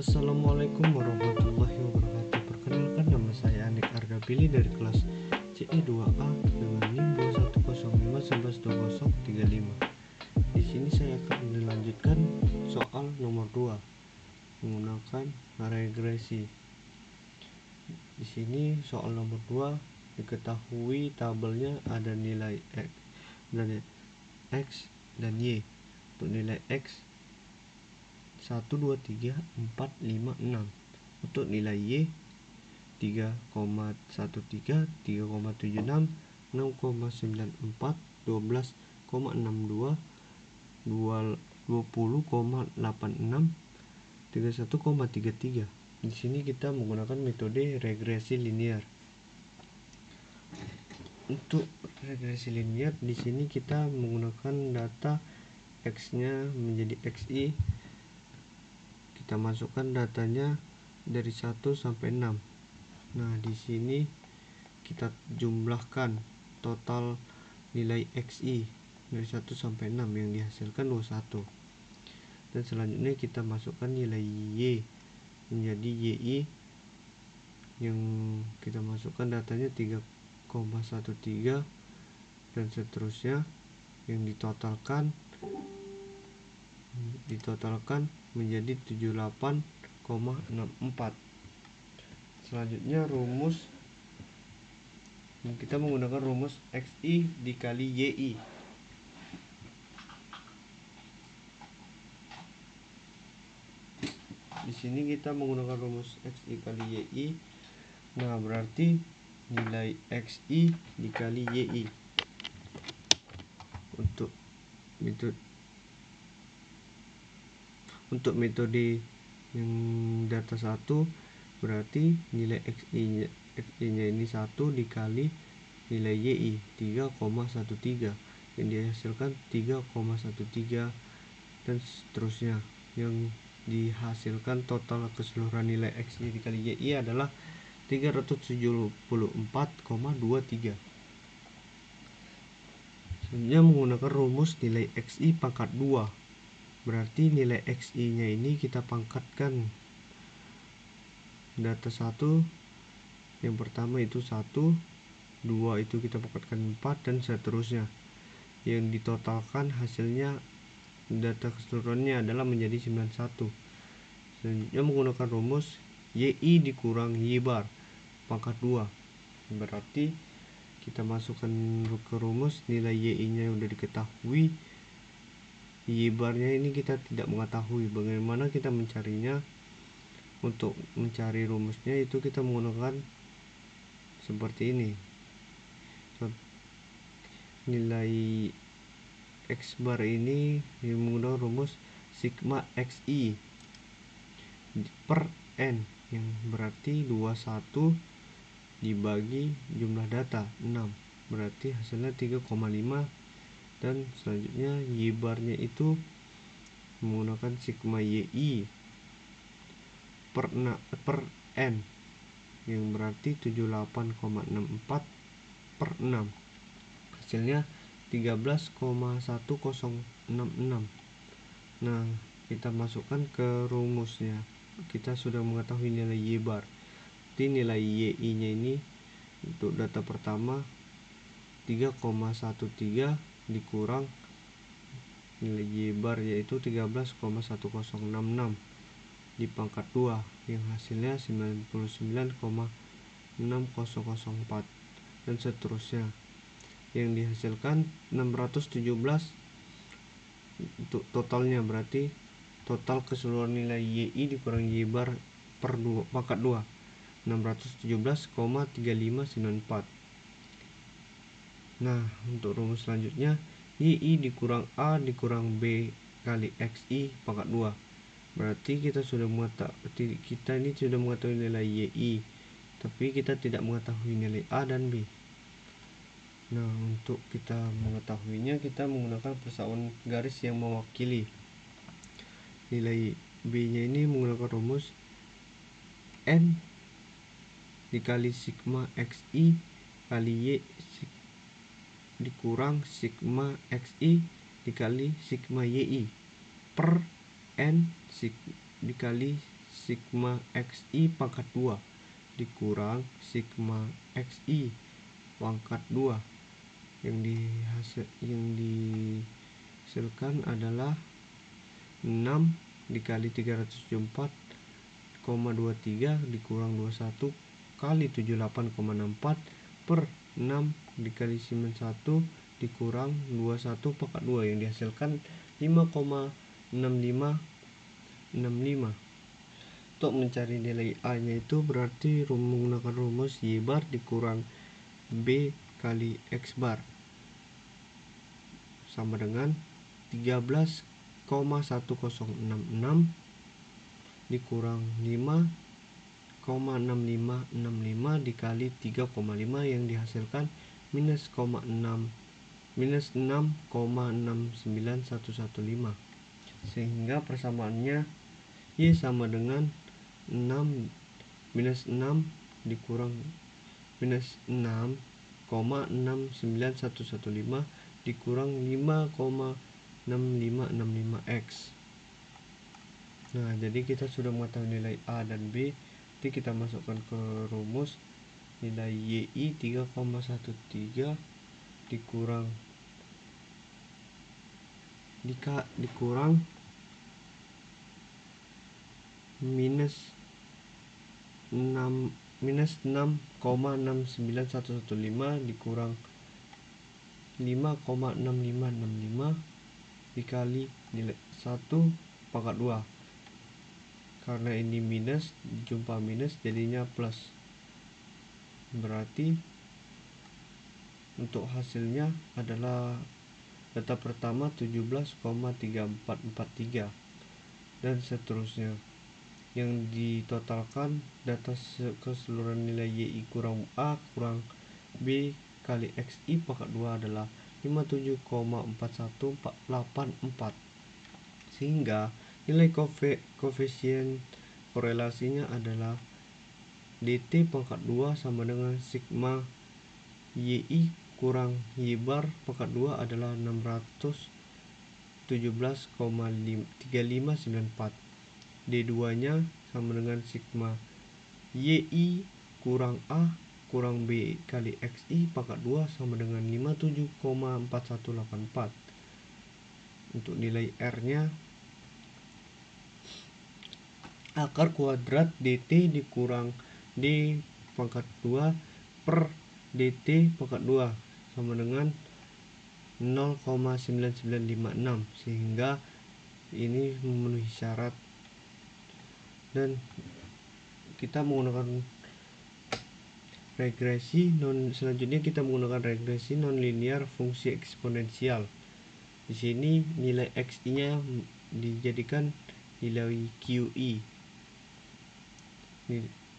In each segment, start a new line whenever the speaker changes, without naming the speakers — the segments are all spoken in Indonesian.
Assalamualaikum warahmatullahi wabarakatuh. Perkenalkan, nama saya Anik Ardabili dari kelas CE2A dengan NIM 2105112035. Di sini saya akan melanjutkan soal nomor 2 menggunakan regresi. Di sini soal nomor 2 diketahui tabelnya ada nilai X dan Y. Untuk nilai X 1, 2, 3, 4, 5, 6. Untuk nilai Y 3,13, 3,76, 6,94, 12,62, 20,86, 31,33. Di sini kita menggunakan metode regresi linear. Untuk regresi linear di sini kita menggunakan data X-nya menjadi XI. Kita masukkan datanya dari 1 sampai 6. Nah, di sini kita jumlahkan total nilai XI dari 1 sampai 6 yang dihasilkan 21. Dan selanjutnya kita masukkan nilai Y menjadi YI yang kita masukkan datanya 3,13 dan seterusnya, yang ditotalkan menjadi 78,64. Selanjutnya rumus, kita menggunakan rumus XI dikali YI. Di sini kita menggunakan rumus XI kali YI. Nah, berarti nilai XI dikali YI untuk metode yang data 1, berarti nilai XI-nya ini 1 dikali nilai YI 3,13 yang dihasilkan 3,13 dan seterusnya. Yang dihasilkan total keseluruhan nilai XI dikali YI adalah 374,23. Selanjutnya menggunakan rumus nilai XI pangkat 2. Berarti nilai XI nya ini kita pangkatkan data 1, yang pertama itu 1, 2 itu kita pangkatkan 4 dan seterusnya. Yang ditotalkan hasilnya data keseluruhannya adalah menjadi 91. Selanjutnya menggunakan rumus YI dikurang Y bar pangkat 2. Berarti kita masukkan ke rumus nilai YI nya sudah diketahui, Y barnya ini kita tidak mengetahui. Bagaimana kita mencarinya? Untuk mencari rumusnya itu kita menggunakan seperti ini. Nilai X bar ini menggunakan rumus sigma XI per N, yang berarti 21 dibagi jumlah data 6, berarti hasilnya 3,5. Dan selanjutnya Y barnya itu menggunakan sigma YI per N, yang berarti 78,64 per 6, hasilnya 13,1066. Nah, kita masukkan ke rumusnya. Kita sudah mengetahui nilai Y bar. Jadi nilai YI nya ini untuk data pertama 3,13 dikurang nilai Y bar yaitu 13,1066 di pangkat 2 yang hasilnya 99,6004 dan seterusnya, yang dihasilkan 617 untuk totalnya. Berarti total keseluruhan nilai YI dikurang Y bar per 2 pangkat 2 617,3594. Nah, untuk rumus selanjutnya YI dikurang A dikurang B kali XI pangkat 2. Berarti kita ini sudah mengetahui nilai YI, tapi kita tidak mengetahui nilai A dan B. Nah, untuk kita mengetahuinya kita menggunakan persamaan garis yang mewakili. Nilai B nya ini menggunakan rumus N dikali sigma XI kali Y dikurang sigma XI dikali sigma YI per N dikali sigma XI pangkat 2 dikurang sigma XI pangkat 2 yang dihasilkan adalah 6 dikali 374,23 dikurang 21 kali 78,64 per 6 dikali 91 dikurang 21 pangkat 2 yang dihasilkan 5,6565. Untuk mencari nilai A nya itu berarti menggunakan rumus Y bar dikurang B kali X bar sama dengan 13,1066 dikurang 5,6565 dikali 3,5 yang dihasilkan minus 6,69115, sehingga persamaannya Y sama dengan 6 minus 6 dikurang minus 6,69115 dikurang 5,6565X. Nah, jadi kita sudah mengetahui nilai A dan B. Jadi kita masukkan ke rumus nilai YI 3,13 dikurang minus 6,69115 dikurang 5,6565 dikali nilai 1 pangkat 2. Karena ini minus jumpa minus jadinya plus. Berarti untuk hasilnya adalah data pertama 17,3443 dan seterusnya. Yang ditotalkan data keseluruhan nilai YI kurang A kurang B kali XI pangkat 2 adalah 57,41484, sehingga nilai koefisien korelasinya adalah DT pangkat 2 sama dengan sigma YI kurang Y bar pangkat 2 adalah 617,3594. D2 nya sama dengan sigma YI kurang A kurang B kali XI pangkat 2 sama dengan 57,4184. Untuk nilai R nya akar kuadrat DT dikurang D pangkat 2 per DT pangkat 2 sama dengan 0,9956, sehingga ini memenuhi syarat. Dan kita menggunakan selanjutnya kita menggunakan regresi nonlinear fungsi eksponensial. Di sini nilai XI-nya dijadikan nilai QI.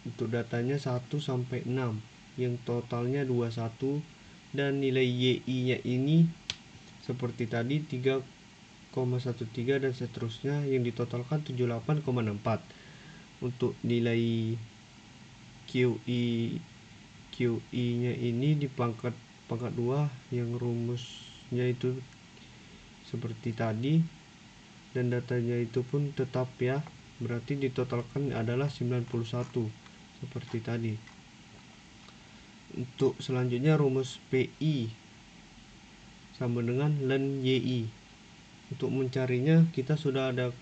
Untuk datanya 1 sampai 6 yang totalnya 21, dan nilai YI-nya ini seperti tadi 3,13 dan seterusnya yang ditotalkan 78,64. Untuk nilai QI-nya ini di pangkat 2 yang rumusnya itu seperti tadi, dan datanya itu pun tetap ya, berarti ditotalkan adalah 91 seperti tadi. Untuk selanjutnya rumus PI sama dengan ln YI. Untuk mencarinya kita sudah ada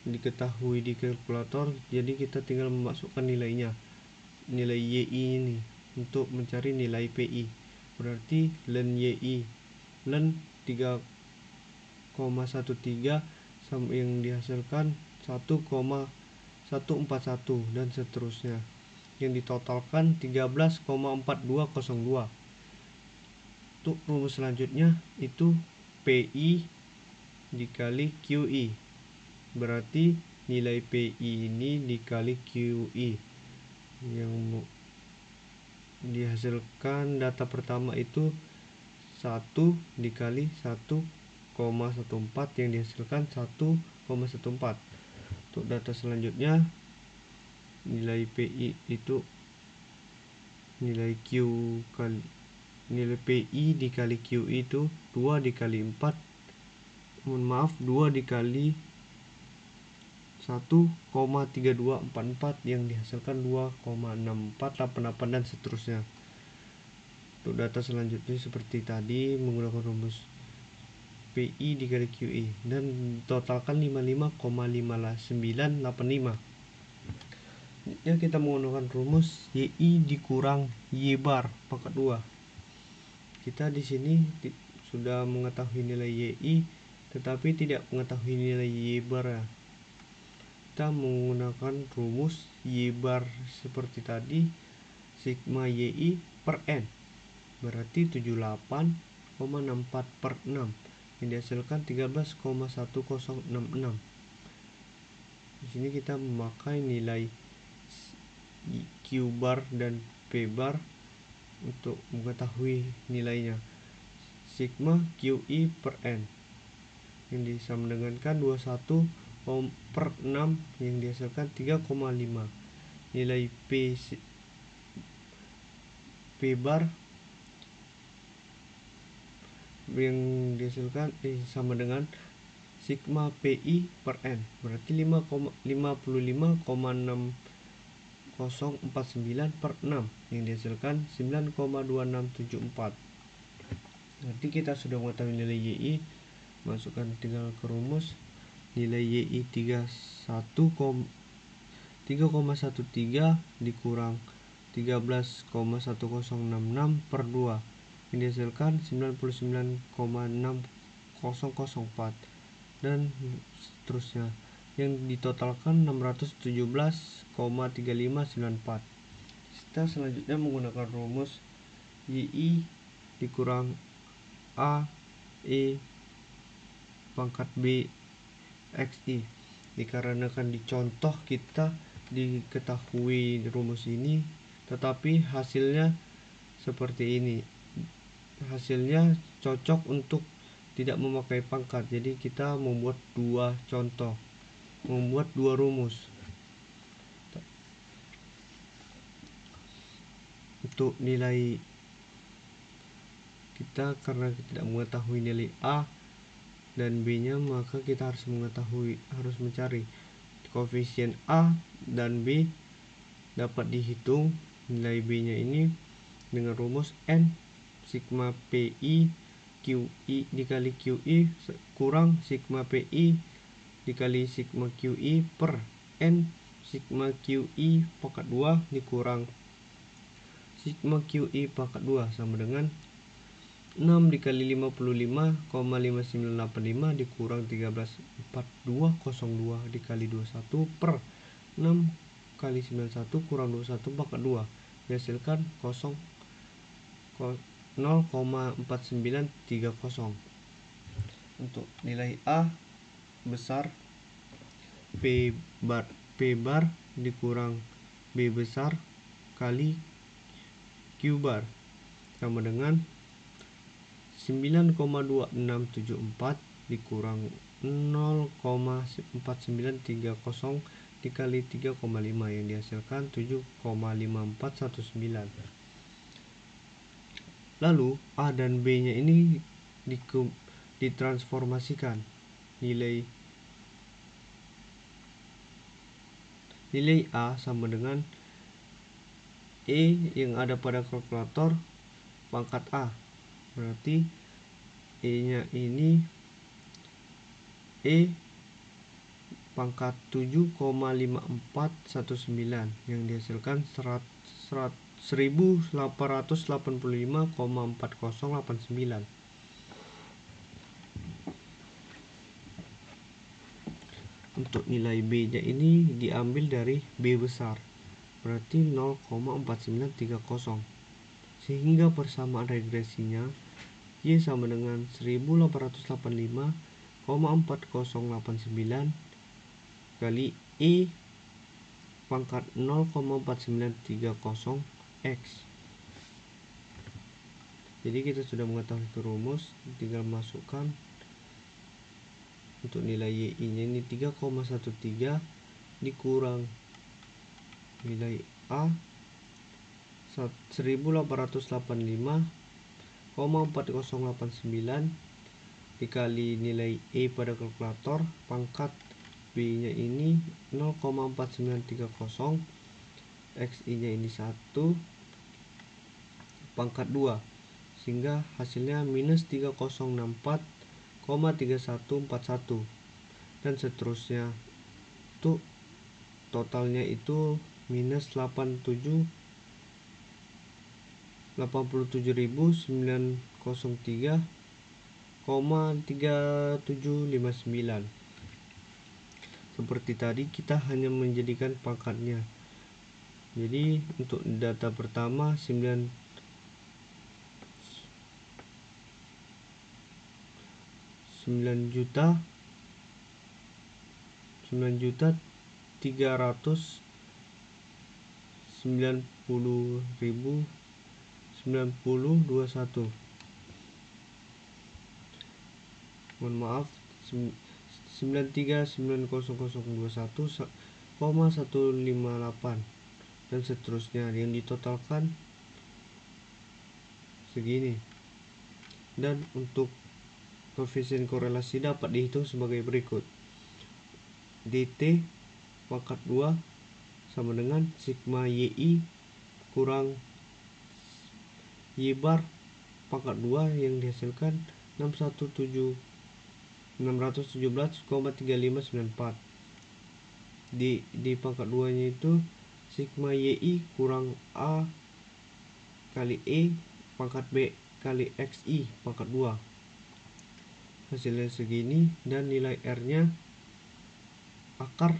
diketahui di kalkulator, jadi kita tinggal memasukkan nilainya, nilai YI ini untuk mencari nilai PI. Berarti ln YI ln 3,13 yang dihasilkan 1,141 dan seterusnya, yang ditotalkan 13,4202. Untuk rumus selanjutnya itu PI dikali QI, berarti nilai PI ini dikali QI yang dihasilkan data pertama itu 1 dikali 1,14 yang dihasilkan 1,14. Untuk data selanjutnya nilai PI itu nilai PI dikali QI itu 2 dikali 4 2 dikali 1 1,3244 yang dihasilkan 2,6488 dan seterusnya. Untuk data selanjutnya seperti tadi menggunakan rumus PI dikali QI dan totalkan 55,5985. Ya, kita menggunakan rumus YI dikurang Y bar pangkat 2. Kita di sini sudah mengetahui nilai YI tetapi tidak mengetahui nilai Y bar ya. Kita menggunakan rumus Y bar seperti tadi, sigma YI per N berarti 78,64 per 6 yang dihasilkan 13,1066. Di sini kita memakai nilai Q bar dan P bar untuk mengetahui nilainya. Sigma QI per N yang disama dengankan 21 per 6 yang dihasilkan 3,5. Nilai P bar yang dihasilkan sama dengan sigma PI per N berarti 55,6049 per 6 yang dihasilkan 9,2674. Nanti kita sudah mengetahui nilai YI, masukkan tinggal ke rumus. Nilai YI 3,13 dikurang 13,1066 per 2 yang dihasilkan 99,6004 dan seterusnya yang ditotalkan 617,3594. Kita selanjutnya menggunakan rumus YI dikurang A E pangkat B XI. Dikarenakan di contoh kita diketahui rumus ini tetapi hasilnya seperti ini. Hasilnya cocok untuk tidak memakai pangkat, jadi kita membuat dua contoh, membuat dua rumus. Untuk nilai kita, karena kita tidak mengetahui nilai A dan B nya, maka kita harus mencari koefisien A dan B dapat dihitung nilai B nya ini dengan rumus N sigma PI QI dikali QI kurang sigma PI dikali sigma QI per N sigma QI pangkat 2 dikurang sigma QI pangkat 2 sama dengan 6 dikali 55,5985 dikurang 134202 dikali 21 per 6 kali 91 kurang 21 pangkat 2 dihasilkan 0,4930. Untuk nilai A besar P bar dikurang B besar kali Q bar sama dengan 9,2674 dikurang 0,4930 dikali 3,5 yang dihasilkan 7,5419. Lalu A dan B nya ini ditransformasikan. Nilai A sama dengan E yang ada pada kalkulator pangkat A, berarti E nya ini E pangkat 7,5419 yang dihasilkan 1885,4089. Untuk nilai B nya ini diambil dari B besar, berarti 0,4930, sehingga persamaan regresinya Y sama dengan 1885,4089 kali E pangkat 0,4930 X. Jadi kita sudah mengetahui rumus, tinggal masukkan. Untuk nilai YI nya ini 3,13 dikurang nilai A 1885,4089 dikali nilai E pada kalkulator pangkat B nya ini 0,4930, XI nya ini 1 pangkat 2, sehingga hasilnya minus 3064,3141, dan seterusnya. Itu totalnya itu minus 87.903,3759. Seperti tadi, kita hanya menjadikan pangkatnya. Jadi untuk data pertama 9 juta 390.090.21. Mohon maaf, 93.900.21,158, dan seterusnya, yang ditotalkan segini. Dan untuk koefisien korelasi dapat dihitung sebagai berikut. DT pangkat 2 sama dengan sigma YI kurang Y bar pangkat 2 yang dihasilkan 617,3594. Di pangkat 2 nya itu sigma YI kurang A kali E pangkat B kali XI pangkat 2. Hasilnya segini, dan nilai R nya akar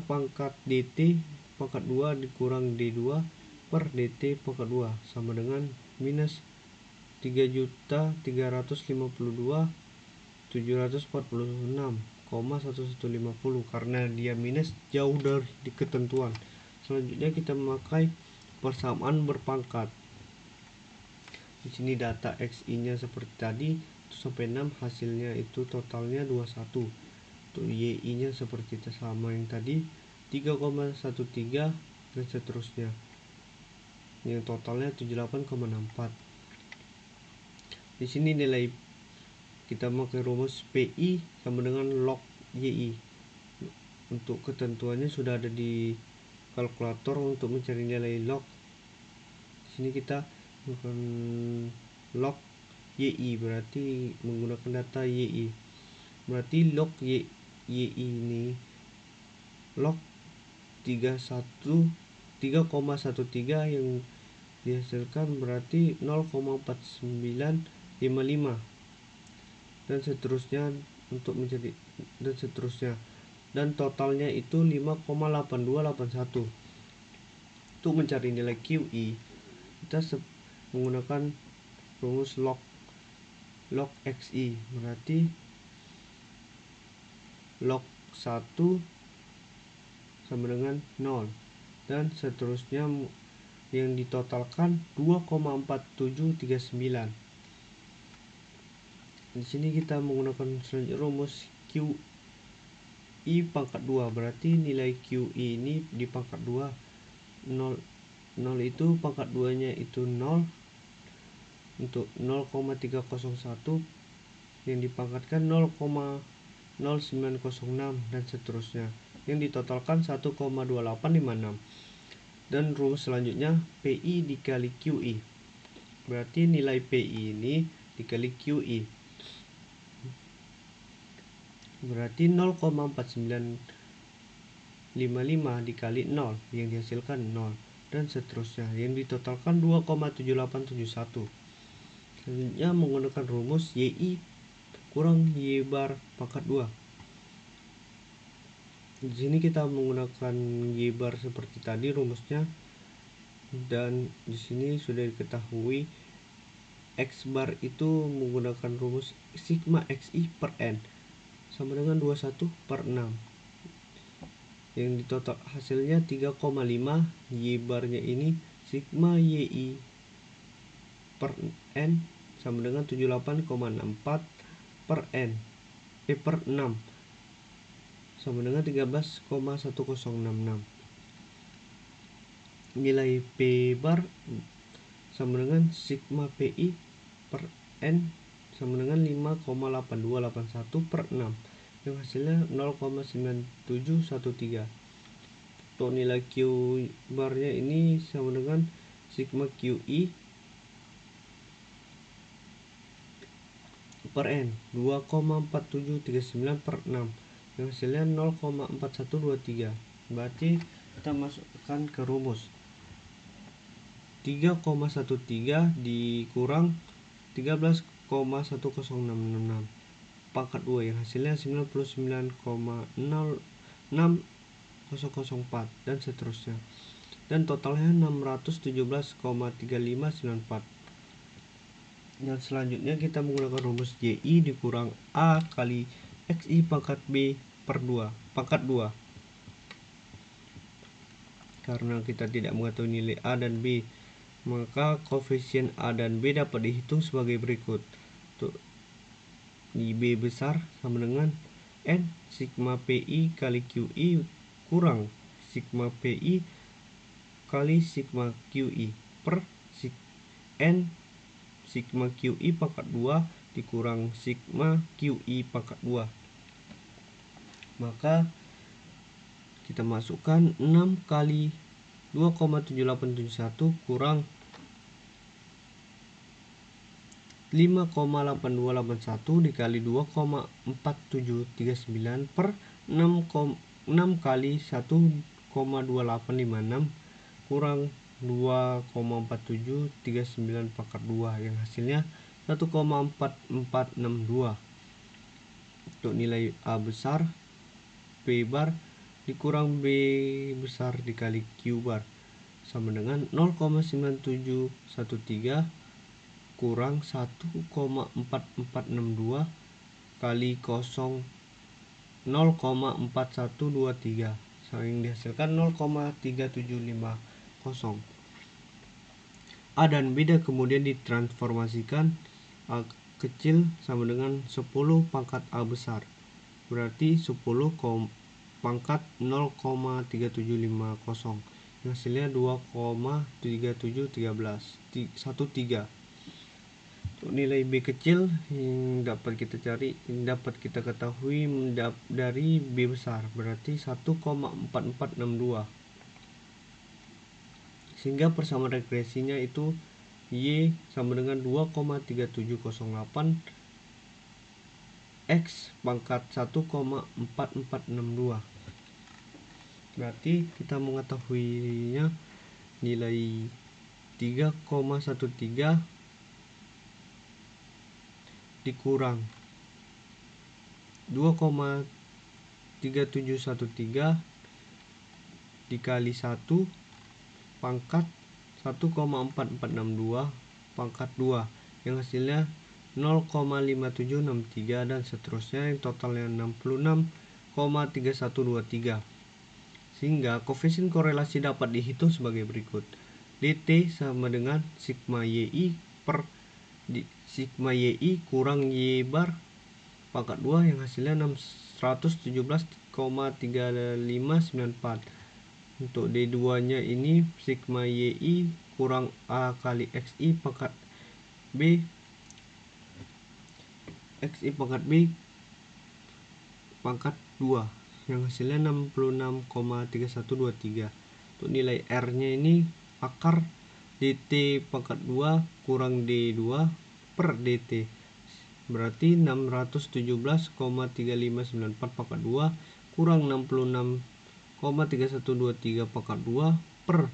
pangkat DT pangkat 2 dikurang D2 per DT pangkat 2 sama dengan minus 3.352.746,1150, karena dia minus jauh dari ketentuan. Selanjutnya kita memakai persamaan berpangkat. Di sini data XI-nya seperti tadi 1-6, hasilnya itu totalnya 21. Untuk YI-nya seperti sama yang tadi 3,13, dan seterusnya, yang totalnya 78,64. Di sini nilai kita memakai rumus PI sama dengan log YI. Untuk ketentuannya sudah ada di kalkulator untuk mencari nilai log. Di sini kita menggunakan log YI, berarti menggunakan data YI. Berarti log YI ini log 3,13 yang dihasilkan berarti 0,4955, dan seterusnya untuk menjadi, dan seterusnya, dan totalnya itu 5,8281. Untuk mencari nilai QI, kita menggunakan rumus log XI, berarti log 1 sama dengan 0, dan seterusnya, yang ditotalkan 2,4739. Di sini kita menggunakan selanjutnya rumus QI pangkat 2, berarti nilai QI ini di pangkat 2, 0 itu pangkat 2 nya itu 0, untuk 0,301 yang dipangkatkan 0,0906, dan seterusnya, yang ditotalkan 1,2856. Dan rumus selanjutnya PI dikali QI, berarti nilai PI ini dikali QI berarti 0,4955 dikali 0 yang dihasilkan 0, dan seterusnya, yang ditotalkan 2,7871. Selanjutnya menggunakan rumus YI kurang Y bar pangkat 2. Di sini kita menggunakan Y bar seperti tadi rumusnya, dan di sini sudah diketahui X bar itu menggunakan rumus sigma XI per N sama dengan 21 per 6, yang ditotal hasilnya 3,5. Y barnya ini sigma YI per N sama dengan 78,64 per N per 6 sama dengan 13,1066. Nilai P bar sama dengan sigma PI per N sama dengan 5,8281 per 6, yang hasilnya 0,9713. Untuk nilai Q barnya ini sama dengan sigma QI per N 2,4739 per 6 yang hasilnya 0,4123. Berarti kita masukkan ke rumus 3,13 dikurang 13,10666 pangkat 2 yang hasilnya 99,06004 dan seterusnya, dan totalnya 617,3594. Dan selanjutnya kita menggunakan rumus YI dikurang A kali XI pangkat B per 2 pangkat 2. Karena kita tidak mengetahui nilai A dan B, maka koefisien A dan B dapat dihitung sebagai berikut. Untuk di B besar sama dengan N sigma PI kali QI kurang sigma PI kali sigma QI per N sigma QI pangkat 2 dikurang sigma QI pangkat 2. Maka kita masukkan 6 kali 2,7871 kurang 5,8281 dikali 2,4739 per 6 kali 1,2856 kurang 2,4739 pangkat 2 yang hasilnya 1,4462. Untuk nilai A besar P bar dikurang B besar dikali Q bar sama dengan 0,9713 kurang 1,4462 kali 0,4123 yang dihasilkan 0,3750. A dan B kemudian ditransformasikan. A kecil sama dengan 10 pangkat A besar, berarti 10 pangkat 0,3750 yang hasilnya 2,3713. Untuk nilai B kecil yang dapat kita ketahui dari B besar, berarti 1,4462. Sehingga persamaan regresinya itu Y sama dengan 2,3708 X pangkat 1,4462. Berarti kita mengetahuinya nilai 3,13 dikurang 2,3713 dikali 1 pangkat 1,4462 pangkat 2 yang hasilnya 0,5763 dan seterusnya, yang totalnya 66,3123. Sehingga koefisien korelasi dapat dihitung sebagai berikut. DT sama dengan sigma YI per sigma YI kurang Y bar pangkat 2 yang hasilnya 617,3594. Untuk D2 nya ini sigma YI kurang A kali XI pangkat B pangkat 2 yang hasilnya 66,3123. Untuk nilai R nya ini akar DT pangkat 2 kurang D2 per DT, berarti 617,3594 pangkat 2 kurang 66,3123 pangkat 2 per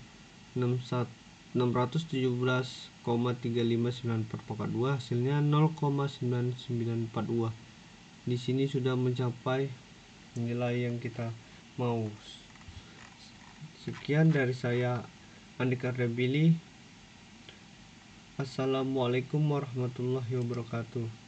617,3594 pangkat 2 hasilnya 0,9942. Di sini sudah mencapai nilai yang kita mau. Sekian dari saya, Andika Rebili. Assalamualaikum warahmatullahi wabarakatuh.